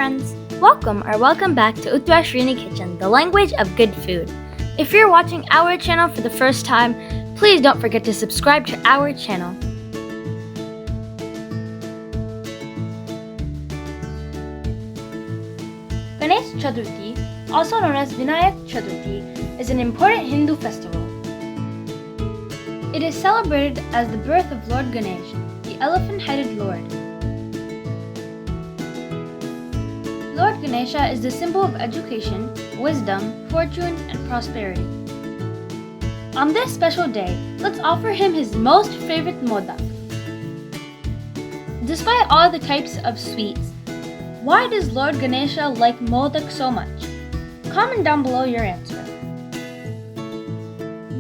friends! Welcome back to Ukdiche Kitchen, the language of good food. If you're watching our channel for the first time, please don't forget to subscribe to our channel. Ganesh Chaturthi, also known as Vinayak Chaturthi, is an important Hindu festival. It is celebrated as the birth of Lord Ganesha, the elephant-headed Lord. Lord Ganesha is the symbol of education, wisdom, fortune, and prosperity. On this special day, let's offer him his most favorite modak. Despite all the types of sweets, why does Lord Ganesha like modak so much? Comment down below your answer.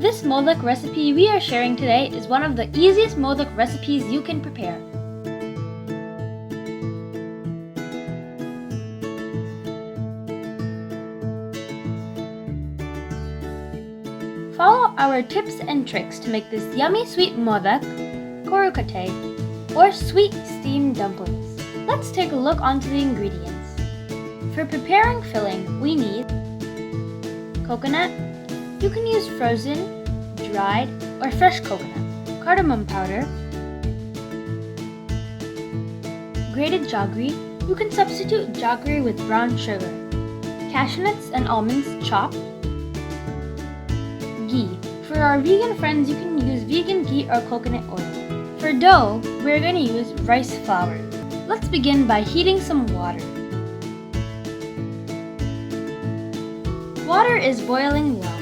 This modak recipe we are sharing today is one of the easiest modak recipes you can prepare. Follow our tips and tricks to make this yummy sweet modak, Kozhakattai, or sweet steamed dumplings. Let's take a look onto the ingredients. For preparing filling, we need coconut. You can use frozen, dried, or fresh coconut, cardamom powder, grated jaggery. You can substitute jaggery with brown sugar, cashew nuts and almonds chopped, ghee. For our vegan friends, you can use vegan ghee or coconut oil. For dough, we're going to use rice flour. Let's begin by heating some water. Water is boiling well.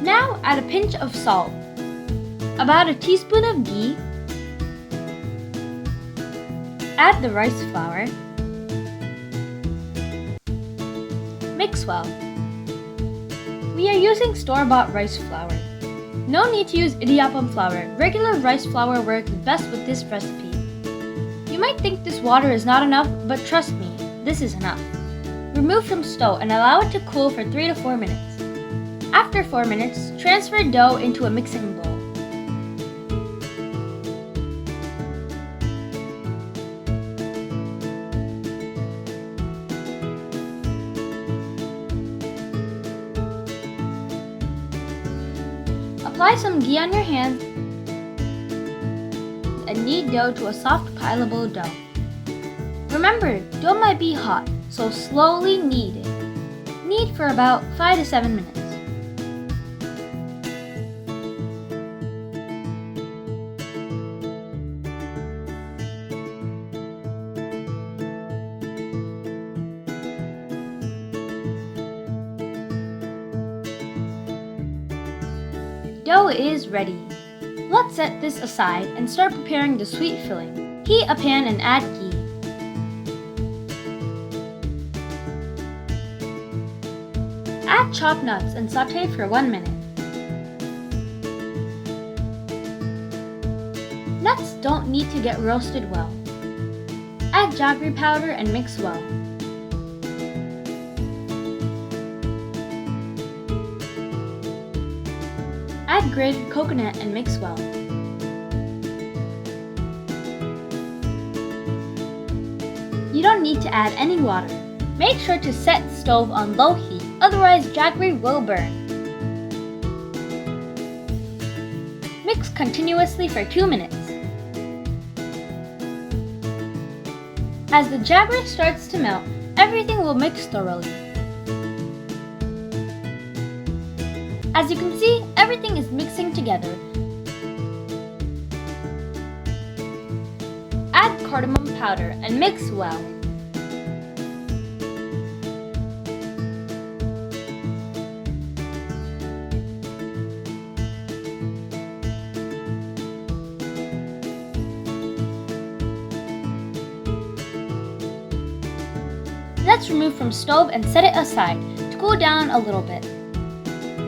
Now add a pinch of salt, about a teaspoon of ghee, add the rice flour, mix well. We are using store-bought rice flour. No need to use idiyappam flour. Regular rice flour works best with this recipe. You might think this water is not enough, but trust me, this is enough. Remove from stove and allow it to cool for 3 to 4 minutes. After 4 minutes, transfer dough into a mixing bowl. Apply some ghee on your hands and knead dough to a soft, pliable dough. Remember, dough might be hot, so slowly knead it. Knead for about 5 to 7 minutes. Dough is ready. Let's set this aside and start preparing the sweet filling. Heat a pan and add ghee. Add chopped nuts and saute for 1 minute. Nuts don't need to get roasted well. Add jaggery powder and mix well. Add grated coconut and mix well. You don't need to add any water. Make sure to set stove on low heat, otherwise jaggery will burn. Mix continuously for 2 minutes. As the jaggery starts to melt, everything will mix thoroughly. As you can see, everything is mixing together. Add cardamom powder and mix well. Let's remove from stove and set it aside to cool down a little bit.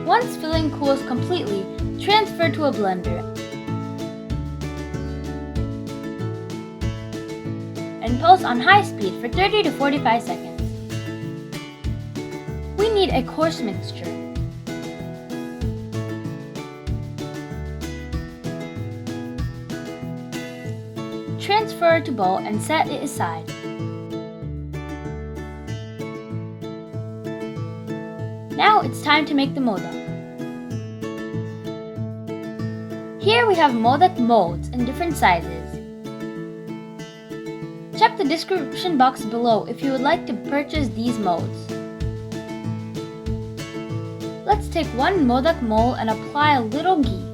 Once filling cools completely, transfer to a blender and pulse on high speed for 30 to 45 seconds. We need a coarse mixture. Transfer to bowl and set it aside. Now it's time to make the modak. Here we have modak molds in different sizes. Check the description box below if you would like to purchase these molds. Let's take one modak mold and apply a little ghee.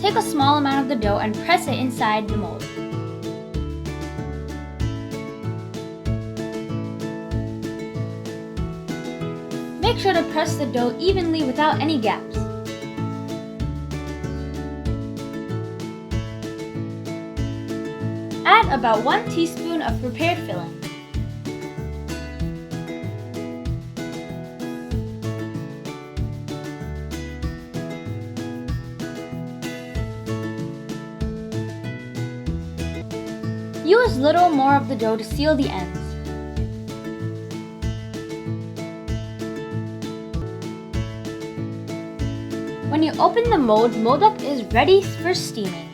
Take a small amount of the dough and press it inside the mold. Make sure to press the dough evenly without any gaps. Add about 1 teaspoon of prepared filling. Use little more of the dough to seal the ends. When you open the mold, modak is ready for steaming.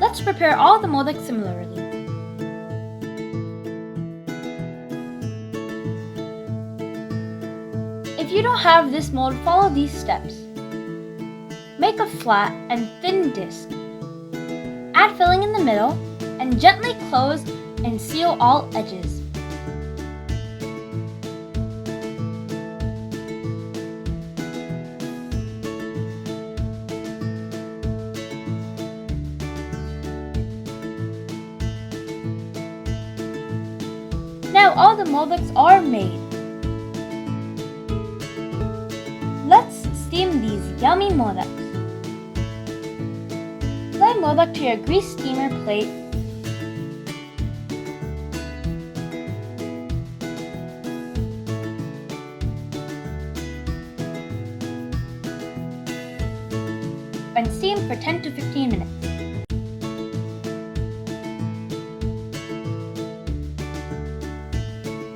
Let's prepare all the modaks similarly. If you don't have this mold, follow these steps. Make a flat and thin disc. Add filling in the middle and gently close and seal all edges. Now all the modaks are made. Let's steam these yummy modaks. Slide modak to your greased steamer plate. And steam for 10 to 15 minutes.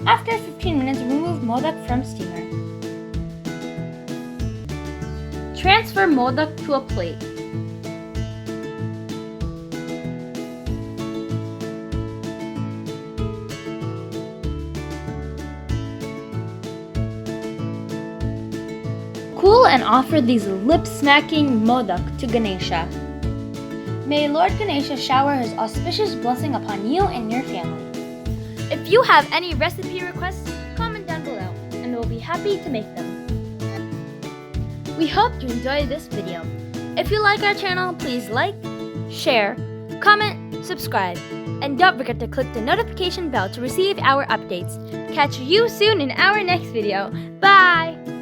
After 15 minutes, remove modak from steamer. Transfer modak to a plate. Cool and offer these lip-smacking modak to Ganesha. May Lord Ganesha shower his auspicious blessing upon you and your family. If you have any recipe requests, comment down below and we'll be happy to make them. We hope you enjoyed this video. If you like our channel, please like, share, comment, subscribe, and don't forget to click the notification bell to receive our updates. Catch you soon in our next video. Bye!